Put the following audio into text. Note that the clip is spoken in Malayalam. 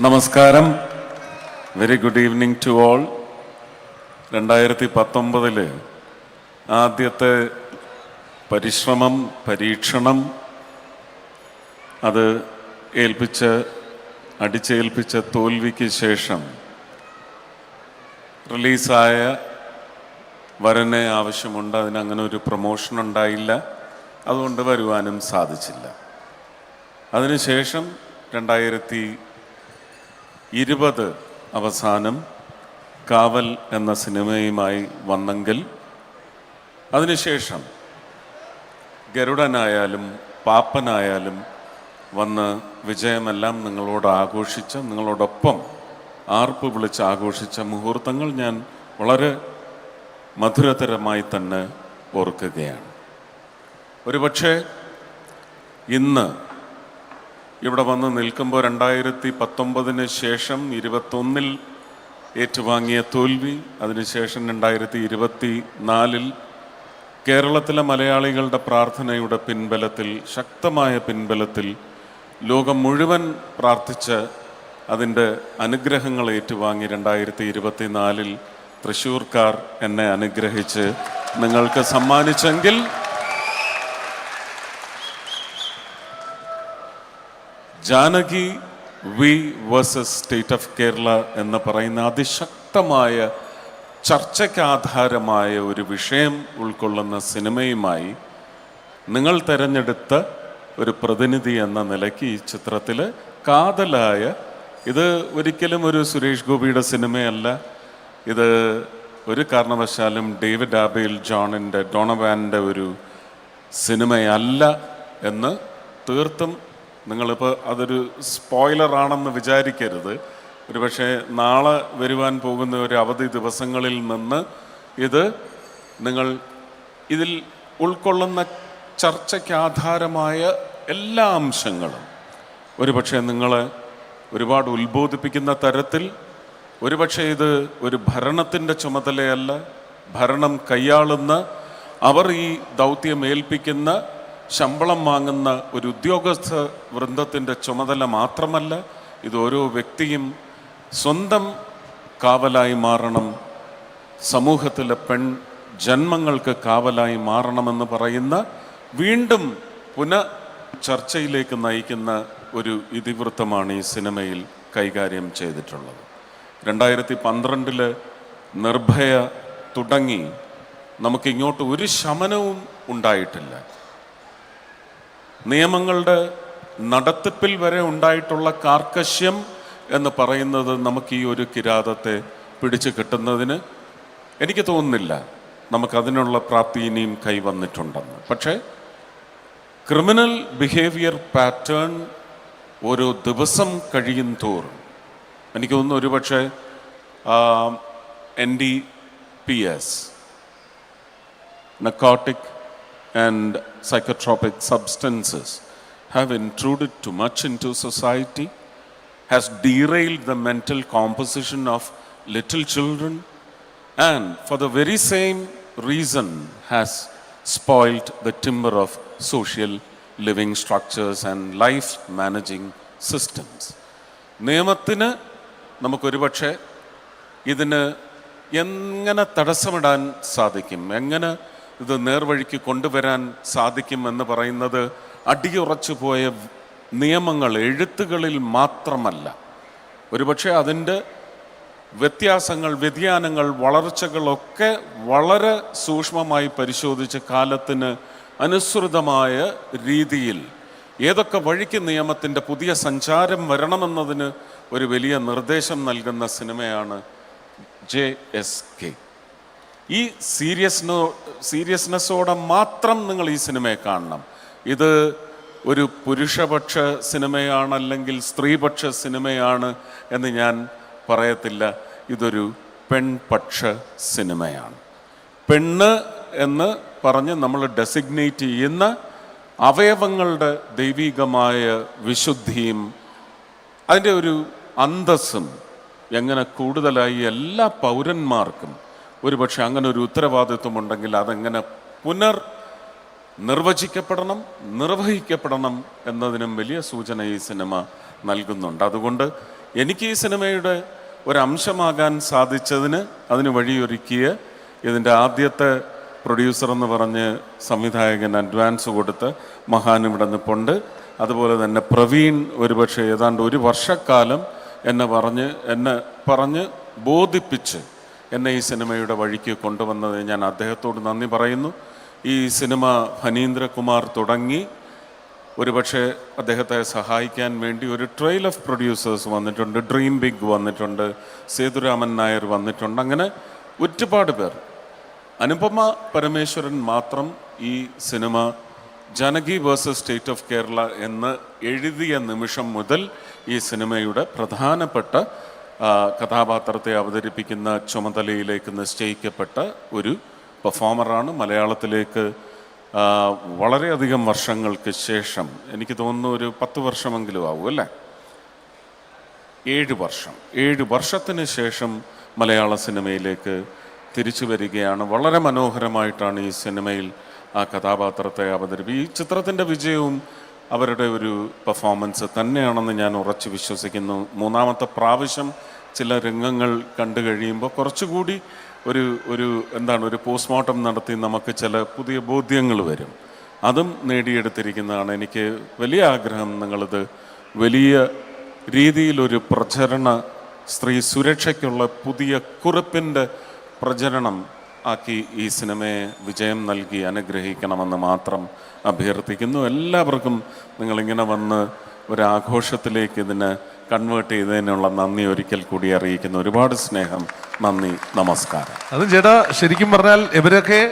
നമസ്കാരം. Very good evening to all. 2019 ആദ്യത്തെ പരിശ്രമം, പരീക്ഷണം, അത് അടിച്ചേൽപ്പിച്ച തോൽവിക്ക് ശേഷം റിലീസായ വരനെ ആവശ്യമുണ്ട്. അതിനങ്ങനെ ഒരു പ്രൊമോഷൻ ഉണ്ടായില്ല, അതുകൊണ്ട് വരുവാനും സാധിച്ചില്ല. അതിനുശേഷം 2020 അവസാനം കാവൽ എന്ന സിനിമയുമായി വന്നെങ്കിൽ അതിനുശേഷം ഗരുഡനായാലും പാപ്പനായാലും വന്ന് വിജയമെല്ലാം നിങ്ങളോടൊപ്പം ആർപ്പ് വിളിച്ച് ആഘോഷിച്ച മുഹൂർത്തങ്ങൾ ഞാൻ വളരെ മധുരതരമായി തന്നെ ഓർക്കുകയാണ്. ഒരുപക്ഷെ ഇന്ന് ഇവിടെ വന്ന് നിൽക്കുമ്പോൾ 2019 ശേഷം 2021 ഏറ്റുവാങ്ങിയ തോൽവി, അതിനുശേഷം 2024 കേരളത്തിലെ മലയാളികളുടെ പ്രാർത്ഥനയുടെ പിൻബലത്തിൽ, ശക്തമായ പിൻബലത്തിൽ ലോകം മുഴുവൻ പ്രാർത്ഥിച്ച് അതിൻ്റെ അനുഗ്രഹങ്ങൾ ഏറ്റുവാങ്ങി 2024 തൃശ്ശൂർക്കാർ എന്നെ അനുഗ്രഹിച്ച് നിങ്ങൾക്ക് സമ്മാനിച്ചെങ്കിൽ Janaki V versus state of Kerala എന്ന് പറയുന്ന അതിശക്തമായ ചർച്ചയ്ക്ക് ആധാരമായ ഒരു വിഷയം ഉൾക്കൊള്ളുന്ന സിനിമയുമായി നിങ്ങൾ തിരഞ്ഞെടുത്ത ഒരു പ്രതിനിധി എന്ന നിലയ്ക്ക് ഈ ചിത്രത്തിൽ കാതലായ, ഇത് ഒരിക്കലും ഒരു സുരേഷ് ഗോപിയുടെ സിനിമയല്ല, ഇത് ഒരു കാരണവശാലും ഡേവിഡ് ആബേൽ ജോണിൻ്റെ ഡോണവാൻ്റെ ഒരു സിനിമയല്ല എന്ന് തീർത്തും നിങ്ങളിപ്പോൾ അതൊരു സ്പോയിലറാണെന്ന് വിചാരിക്കരുത്. ഒരുപക്ഷെ നാളെ വരുവാൻ പോകുന്ന ഒരു അവധി ദിവസങ്ങളിൽ നിന്ന് നിങ്ങൾ ഇതിൽ ഉൾക്കൊള്ളുന്ന ചർച്ചയ്ക്ക് ആധാരമായ എല്ലാ അംശങ്ങളും ഒരുപക്ഷെ നിങ്ങളെ ഒരുപാട് ഉത്ബോധിപ്പിക്കുന്ന തരത്തിൽ, ഒരുപക്ഷെ ഇത് ഒരു ഭരണത്തിൻ്റെ ചുമതലയല്ല, ഭരണം കൈയാളുന്ന അവർ ഈ ദൗത്യം ഏൽപ്പിക്കുന്ന ശമ്പളം വാങ്ങുന്ന ഒരു ഉദ്യോഗസ്ഥ വൃന്ദത്തിൻ്റെ ചുമതല മാത്രമല്ല, ഇത് ഓരോ വ്യക്തിയും സ്വന്തം കാവലായി മാറണം, സമൂഹത്തിലെ ജന്മങ്ങൾക്ക് കാവലായി മാറണമെന്ന് പറയുന്ന, വീണ്ടും ചർച്ചയിലേക്ക് നയിക്കുന്ന ഒരു ഇതിവൃത്തമാണ് ഈ സിനിമയിൽ കൈകാര്യം ചെയ്തിട്ടുള്ളത്. 2012 നിർഭയ തുടങ്ങി നമുക്കിങ്ങോട്ട് ഒരു ശമനവും ഉണ്ടായിട്ടില്ല. നിയമങ്ങളുടെ നടത്തിപ്പിൽ വരെ ഉണ്ടായിട്ടുള്ള കാർക്കശ്യം എന്ന് പറയുന്നത് നമുക്ക് ഈ ഒരു കിരാതത്തെ പിടിച്ചു കിട്ടുന്നതിന് എനിക്ക് തോന്നുന്നില്ല നമുക്കതിനുള്ള പ്രാപ്തി ഇനിയും കൈവന്നിട്ടുണ്ടെന്ന്. പക്ഷേ ക്രിമിനൽ ബിഹേവിയർ പാറ്റേൺ ഓരോ ദിവസം കഴിയും തോറും എനിക്ക് തോന്നുന്നു ഒരുപക്ഷെ NDPS, narcotic and psychotropic substances, have intruded too much into society, has derailed the mental composition of little children, and for the very same reason has spoiled the timber of social living structures and life managing systems. നിയമത്തിന് നമുക്കൊരുപക്ഷെ ഇതിന് എങ്ങനെ തടസ്സമിടാൻ സാധിക്കും, എങ്ങനെ ഇത് നേർവഴിക്ക് കൊണ്ടുവരാൻ സാധിക്കും എന്ന് പറയുന്നത് അടിയുറച്ചു പോയ നിയമങ്ങൾ, എഴുത്തുകളിൽ മാത്രമല്ല, ഒരുപക്ഷെ അതിൻ്റെ വ്യത്യാസങ്ങൾ, വ്യതിയാനങ്ങൾ, വളർച്ചകളൊക്കെ വളരെ സൂക്ഷ്മമായി പരിശോധിച്ച് കാലത്തിന് അനുസൃതമായ രീതിയിൽ ഏതൊക്കെ വഴിക്ക് നിയമത്തിൻ്റെ പുതിയ സഞ്ചാരം വരണമെന്നതിന് ഒരു വലിയ നിർദ്ദേശം നൽകുന്ന സിനിമയാണ് JSK. ഈ സീരിയസ്നെസ്സോടെ മാത്രം നിങ്ങൾ ഈ സിനിമയെ കാണണം. ഇത് ഒരു പുരുഷപക്ഷ സിനിമയാണ് അല്ലെങ്കിൽ സ്ത്രീപക്ഷ സിനിമയാണ് എന്ന് ഞാൻ പറയത്തില്ല. ഇതൊരു പെൺപക്ഷ സിനിമയാണ്. പെണ്ണ് എന്ന് പറഞ്ഞ് നമ്മൾ ഡെസിഗ്നേറ്റ് ചെയ്യുന്ന അവയവങ്ങളുടെ ദൈവികമായ വിശുദ്ധിയും അതിൻ്റെ ഒരു അന്തസ്സും എങ്ങനെ കൂടുതലായി എല്ലാ പൗരന്മാർക്കും ഒരുപക്ഷെ അങ്ങനെ ഒരു ഉത്തരവാദിത്വമുണ്ടെങ്കിൽ അതെങ്ങനെ നിർവഹിക്കപ്പെടണം എന്നതിനും വലിയ സൂചന ഈ സിനിമ നൽകുന്നുണ്ട്. അതുകൊണ്ട് എനിക്ക് ഈ സിനിമയുടെ ഒരംശമാകാൻ സാധിച്ചതിന് അതിന് വഴിയൊരുക്കിയ ഇതിൻ്റെ ആദ്യത്തെ പ്രൊഡ്യൂസർ എന്ന് പറഞ്ഞ് സംവിധായകൻ അഡ്വാൻസ് കൊടുത്ത് മഹാൻ ഇവിടെ നിൽപ്പുണ്ട്. അതുപോലെ തന്നെ പ്രവീൺ ഒരുപക്ഷെ ഏതാണ്ട് ഒരു വർഷക്കാലം എന്നെ പറഞ്ഞ് ബോധിപ്പിച്ച് എന്നെ ഈ സിനിമയുടെ വഴിക്ക് കൊണ്ടുവന്നത് ഞാൻ അദ്ദേഹത്തോട് നന്ദി പറയുന്നു. ഈ സിനിമ ഫനീന്ദ്രകുമാർ തുടങ്ങി ഒരുപക്ഷെ അദ്ദേഹത്തെ സഹായിക്കാൻ വേണ്ടി ഒരു ട്രെയിൽ ഓഫ് പ്രൊഡ്യൂസേഴ്സ് വന്നിട്ടുണ്ട്, ഡ്രീം ബിഗ് വന്നിട്ടുണ്ട്, സേതുരാമൻ നായർ വന്നിട്ടുണ്ട്, അങ്ങനെ ഒരുപാട് പേർ. അനുപമ പരമേശ്വരൻ മാത്രം ഈ cinema Janaki versus state of Kerala എന്ന് എഴുതിയ നിമിഷം മുതൽ ഈ സിനിമയുടെ പ്രധാനപ്പെട്ട കഥാപാത്രത്തെ അവതരിപ്പിക്കുന്ന ചുമതലയിലേക്ക് നിശ്ചയിക്കപ്പെട്ട ഒരു പെർഫോമറാണ്. മലയാളത്തിലേക്ക് വളരെയധികം വർഷങ്ങൾക്ക് ശേഷം, എനിക്ക് തോന്നുന്നു ഒരു 10 വർഷമെങ്കിലും ആവും അല്ലേ, 7 വർഷത്തിന് ശേഷം മലയാള സിനിമയിലേക്ക് തിരിച്ചു വരികയാണ്. വളരെ മനോഹരമായിട്ടാണ് ഈ സിനിമയിൽ ആ കഥാപാത്രത്തെ ഈ ചിത്രത്തിൻ്റെ വിജയവും അവരുടെ ഒരു പെർഫോമൻസ് തന്നെയാണെന്ന് ഞാൻ ഉറച്ചു വിശ്വസിക്കുന്നു. 3ാമത്തെ പ്രാവശ്യം ചില രംഗങ്ങൾ കണ്ടു കഴിയുമ്പോൾ കുറച്ചുകൂടി ഒരു പോസ്റ്റ്മോർട്ടം നടത്തി നമുക്ക് ചില പുതിയ ബോധ്യങ്ങൾ വരും. അതും നേടിയെടുത്തിരിക്കുന്നതാണ്. എനിക്ക് വലിയ ആഗ്രഹം നിങ്ങളിത് വലിയ രീതിയിലൊരു പ്രചരണ, സ്ത്രീ സുരക്ഷയ്ക്കുള്ള പുതിയ കുറിപ്പിൻ്റെ പ്രചരണം ആക്കി ഈ സിനിമയെ വിജയം നൽകി അനുഗ്രഹിക്കണമെന്ന് മാത്രം അഭ്യർത്ഥിക്കുന്നു. എല്ലാവർക്കും നിങ്ങളിങ്ങനെ വന്ന് ഒരാഘോഷത്തിലേക്ക് ഇതിനെ കൺവേർട്ട് ചെയ്തതിനുള്ള നന്ദി ഒരിക്കൽ കൂടി അറിയിക്കുന്നു. ഒരുപാട് സ്നേഹം, നന്ദി, നമസ്കാരം. അതും ചേട്ടാ, ശരിക്കും പറഞ്ഞാൽ ഇവരൊക്കെ